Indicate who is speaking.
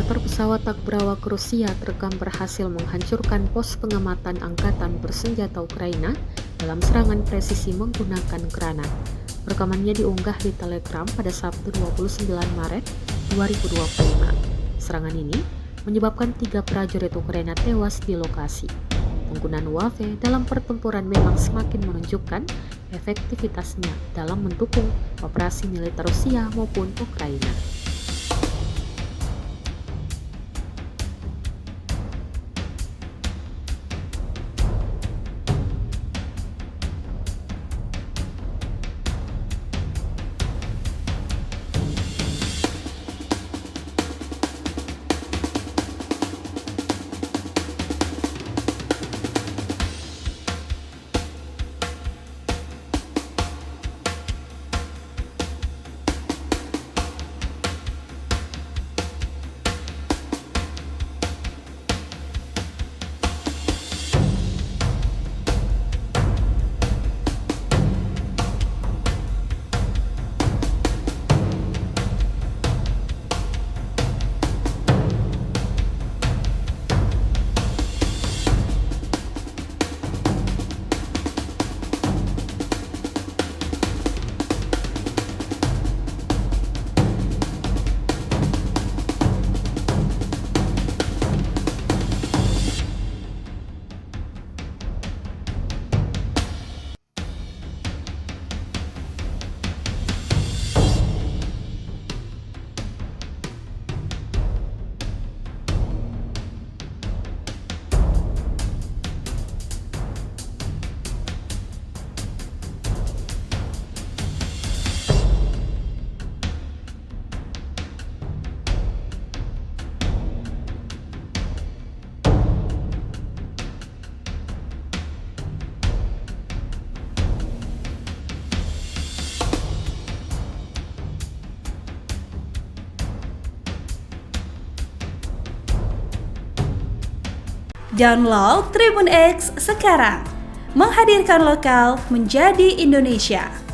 Speaker 1: Charter pesawat tak berawak Rusia terekam berhasil menghancurkan pos pengamatan angkatan bersenjata Ukraina dalam serangan presisi menggunakan granat. Rekamannya diunggah di Telegram pada Sabtu 29 Maret 2025. Serangan ini menyebabkan 3 prajurit Ukraina tewas di lokasi. Penggunaan UAV dalam pertempuran memang semakin menunjukkan efektivitasnya dalam mendukung operasi militer Rusia maupun Ukraina.
Speaker 2: Download Tribun X sekarang, menghadirkan lokal menjadi Indonesia.